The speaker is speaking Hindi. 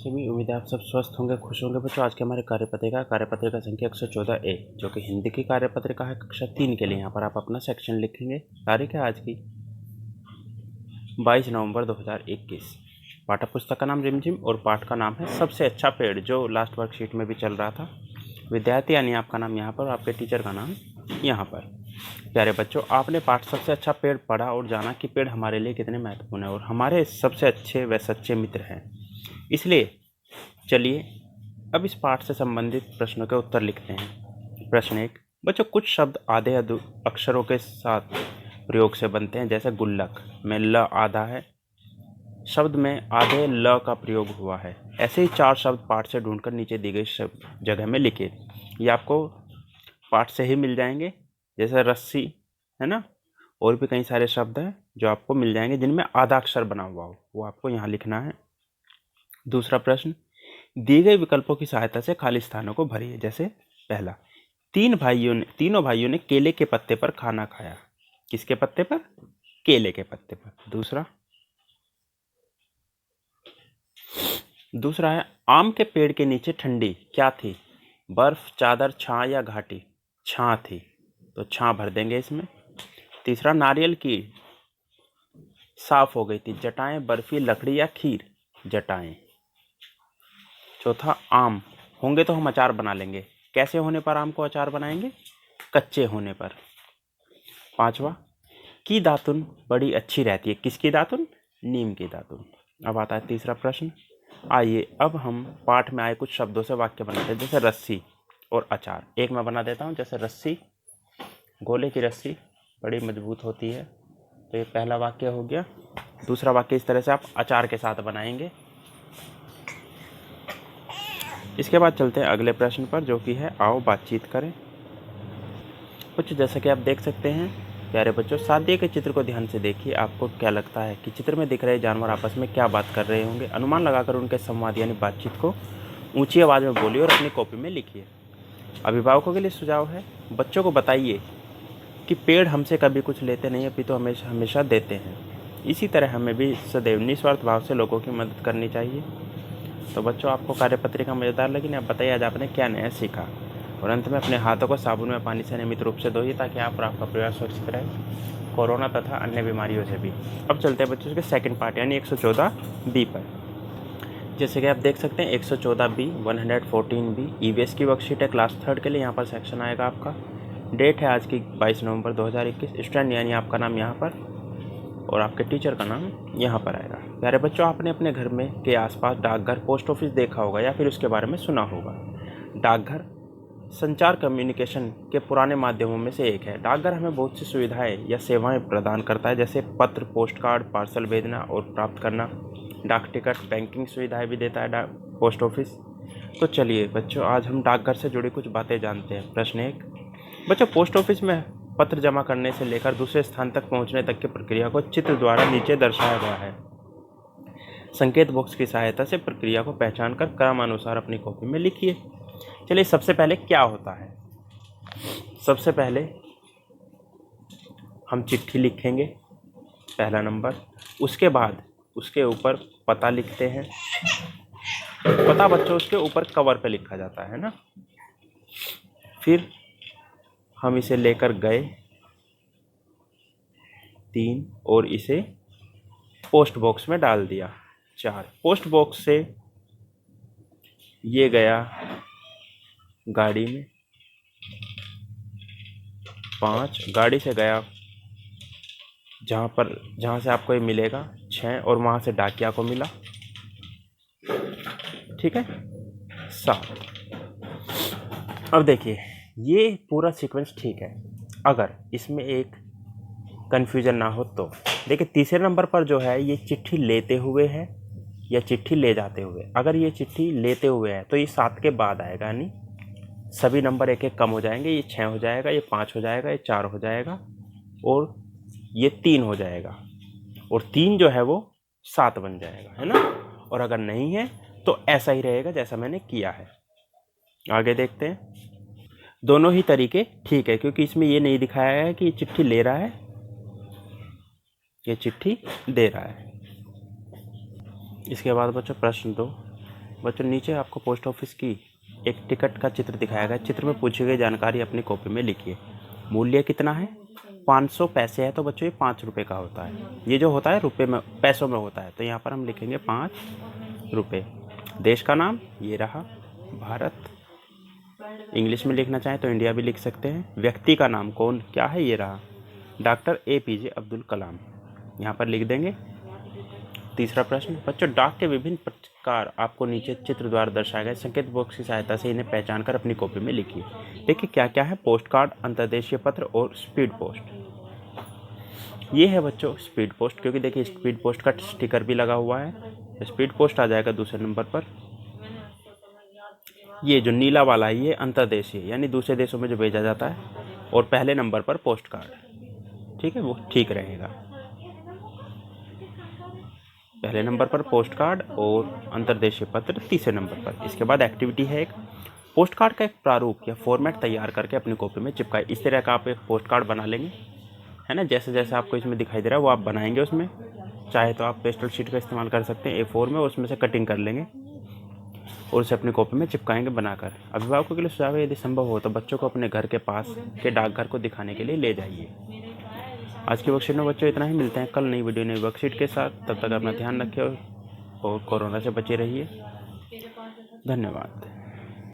सभी। उम्मीद है आप सब स्वस्थ होंगे, खुश होंगे। बच्चों, आज के हमारे कार्यपत्रिका संख्या 114A, जो कि हिंदी की कार्यपत्रिका है कक्षा 3 के लिए। यहाँ पर आप अपना सेक्शन लिखेंगे। तारीख है आज की 22 नवंबर 2021। पाठ्य पुस्तक का नाम रिमझिम और पाठ का नाम है सबसे अच्छा पेड़, जो लास्ट वर्कशीट में भी चल रहा था। विद्यार्थी यानी आपका नाम यहाँ पर और आपके टीचर का नाम यहाँ पर। प्यारे बच्चों, आपने पाठ सबसे अच्छा पेड़ पढ़ा और जाना कि पेड़ हमारे लिए कितने महत्वपूर्ण है और हमारे सबसे अच्छे व सच्चे मित्र हैं। इसलिए चलिए अब इस पाठ से संबंधित प्रश्नों के उत्तर लिखते हैं। प्रश्न 1। बच्चों, कुछ शब्द आधे अक्षरों के साथ प्रयोग से बनते हैं, जैसे गुल्लक में ल आधा है, शब्द में आधे ल का प्रयोग हुआ है। ऐसे ही 4 शब्द पाठ से ढूंढकर नीचे दी गई जगह में लिखिए। ये आपको पाठ से ही मिल जाएंगे, जैसे रस्सी है ना, और भी कई सारे शब्द हैं जो आपको मिल जाएंगे जिनमें आधा अक्षर बना हुआ हो, वो आपको यहाँ लिखना है। दूसरा प्रश्न, दिए गए विकल्पों की सहायता से खाली स्थानों को भरिए। जैसे पहला, तीनों भाइयों ने केले के पत्ते पर खाना खाया। किसके पत्ते पर? केले के पत्ते पर। दूसरा है, आम के पेड़ के नीचे ठंडी क्या थी? बर्फ, चादर, छां या घाटी? छां थी, तो छां भर देंगे इसमें। तीसरा, नारियल की साफ हो गई थी, जटाएं, बर्फी, लकड़ी या खीर? जटाएं। चौथा, आम होंगे तो हम अचार बना लेंगे। कैसे होने पर आम को अचार बनाएंगे? कच्चे होने पर। पांचवा, की दातुन बड़ी अच्छी रहती है। किसकी दातुन? नीम की दातुन। अब आता है तीसरा प्रश्न। आइए अब हम पाठ में आए कुछ शब्दों से वाक्य बनाते हैं, जैसे रस्सी और अचार। एक मैं बना देता हूँ, जैसे रस्सी, गोले की रस्सी बड़ी मजबूत होती है, तो ये पहला वाक्य हो गया। दूसरा वाक्य इस तरह से आप अचार के साथ बनाएंगे। इसके बाद चलते हैं अगले प्रश्न पर, जो कि है आओ बातचीत करें। कुछ जैसा कि आप देख सकते हैं प्यारे बच्चों, साथ दिए गए चित्र को ध्यान से देखिए। आपको क्या लगता है कि चित्र में दिख रहे जानवर आपस में क्या बात कर रहे होंगे? अनुमान लगाकर उनके संवाद यानी बातचीत को ऊंची आवाज़ में बोलिए और अपनी कॉपी में लिखिए। अभिभावकों के लिए सुझाव है, बच्चों को बताइए कि पेड़ हमसे कभी कुछ लेते नहीं, अपितु हमेशा देते हैं। इसी तरह हमें भी सदैव निस्वार्थ भाव से लोगों की मदद करनी चाहिए। तो बच्चों, आपको कार्यपत्रिका मज़ेदार लगी ना? आप बताइए आज आपने क्या नया सीखा। और अंत में अपने हाथों को साबुन में पानी से नियमित रूप से धोइए, ताकि आप और आपका परिवार सुरक्षित रहे कोरोना तथा अन्य बीमारियों से भी। अब चलते हैं बच्चों के सेकंड पार्ट यानी 114B पर। जैसे कि आप देख सकते हैं 114B 114B ईवीएस की वर्कशीट है क्लास 3 के लिए। यहाँ पर सेक्शन आएगा आपका। डेट है आज की 22 नवंबर 2021। स्टूडेंट यानी आपका नाम यहाँ पर और आपके टीचर का नाम यहाँ पर आएगा। प्यारे बच्चों, आपने अपने घर में के आसपास डाकघर, पोस्ट ऑफिस देखा होगा या फिर उसके बारे में सुना होगा। डाकघर संचार कम्युनिकेशन के पुराने माध्यमों में से एक है। डाकघर हमें बहुत सी सुविधाएं या सेवाएं प्रदान करता है, जैसे पत्र, पोस्ट कार्ड, पार्सल भेजना और प्राप्त करना, डाक टिकट, बैंकिंग सुविधाएं भी देता है पोस्ट ऑफिस। तो चलिए बच्चों, आज हम डाकघर से जुड़ी कुछ बातें जानते हैं। प्रश्न 1। बच्चों, पोस्ट ऑफिस में पत्र जमा करने से लेकर दूसरे स्थान तक पहुंचने तक की प्रक्रिया को चित्र द्वारा नीचे दर्शाया गया है। संकेत बॉक्स की सहायता से प्रक्रिया को पहचान कर क्रमानुसार अपनी कॉपी में लिखिए। चलिए, सबसे पहले क्या होता है? सबसे पहले हम चिट्ठी लिखेंगे, पहला नंबर। उसके बाद उसके ऊपर पता लिखते हैं। पता बच्चों उसके ऊपर कवर पे लिखा जाता है ना। फिर हम इसे लेकर गए 3 और इसे पोस्ट बॉक्स में डाल दिया 4। पोस्ट बॉक्स से ये गया गाड़ी में 5, गाड़ी से गया जहाँ से आपको ये मिलेगा 6, और वहाँ से डाकिया को मिला, ठीक है, 7। अब देखिए, ये पूरा सीक्वेंस ठीक है। अगर इसमें एक कन्फ्यूजन ना हो तो देखिए, तीसरे नंबर पर जो है ये चिट्ठी लेते हुए है या चिट्ठी ले जाते हुए। अगर ये चिट्ठी लेते हुए है तो ये 7 के बाद आएगा, यानी सभी नंबर एक एक कम हो जाएंगे। ये 6 हो जाएगा, ये 5 हो जाएगा, ये 4 हो जाएगा और ये 3 हो जाएगा, और 3 जो है वो 7 बन जाएगा, है ना। और अगर नहीं है तो ऐसा ही रहेगा जैसा मैंने किया है। आगे देखते हैं। दोनों ही तरीके ठीक है, क्योंकि इसमें ये नहीं दिखाया है कि ये चिट्ठी ले रहा है, ये चिट्ठी दे रहा है। इसके बाद बच्चों प्रश्न 2। बच्चों नीचे आपको पोस्ट ऑफिस की एक टिकट का चित्र दिखाया गया। चित्र में पूछी गई जानकारी अपनी कॉपी में लिखिए। मूल्य कितना है? 500 पैसे है, तो बच्चों ये 5 रुपये का होता है। ये जो होता है रुपये में, पैसों में होता है, तो यहाँ पर हम लिखेंगे 5 रुपये। देश का नाम ये रहा, भारत। इंग्लिश में लिखना चाहें तो इंडिया भी लिख सकते हैं। व्यक्ति का नाम कौन क्या है, ये रहा, डॉक्टर APJ अब्दुल कलाम, यहाँ पर लिख देंगे। तीसरा प्रश्न, बच्चों डाक के विभिन्न प्रकार आपको नीचे चित्र द्वारा दर्शाए गए संकेत बॉक्स की सहायता से इन्हें पहचान कर अपनी कॉपी में लिखिए। देखिए क्या क्या है, पोस्ट कार्ड, अंतर्देशीय पत्र और स्पीड पोस्ट। ये है बच्चों स्पीड पोस्ट, क्योंकि देखिए स्पीड पोस्ट का स्टिकर भी लगा हुआ है। स्पीड पोस्ट आ जाएगा दूसरे नंबर पर। ये जो नीला वाला है ये अंतर्देशीय, यानी दूसरे देशों में जो भेजा जाता है। और पहले नंबर पर पोस्ट कार्ड, ठीक है, वो ठीक रहेगा। पहले नंबर पर पोस्ट कार्ड और अंतर्देशीय पत्र तीसरे नंबर पर। इसके बाद एक्टिविटी है एक, पोस्ट कार्ड का एक प्रारूप या फॉर्मेट तैयार करके अपनी कॉपी में चिपकाए। इस तरह का आप एक पोस्ट कार्ड बना लेंगे, है ना, जैसे जैसे आपको इसमें दिखाई दे रहा है वो आप बनाएंगे। उसमें चाहे तो आप पेस्टल शीट का इस्तेमाल कर सकते हैं A4 में, उसमें से कटिंग कर लेंगे और उसे अपनी कॉपी में चिपकाएंगे बनाकर। अभिभावकों के लिए सुझाव है, यदि संभव हो तो बच्चों को अपने घर के पास के डाकघर को दिखाने के लिए ले जाइए। आज की वर्कशीट में बच्चों इतना ही। मिलते हैं कल नई वीडियो नई वर्कशीट के साथ। तब तक अपना ध्यान रखिए और कोरोना से बचे रहिए। धन्यवाद।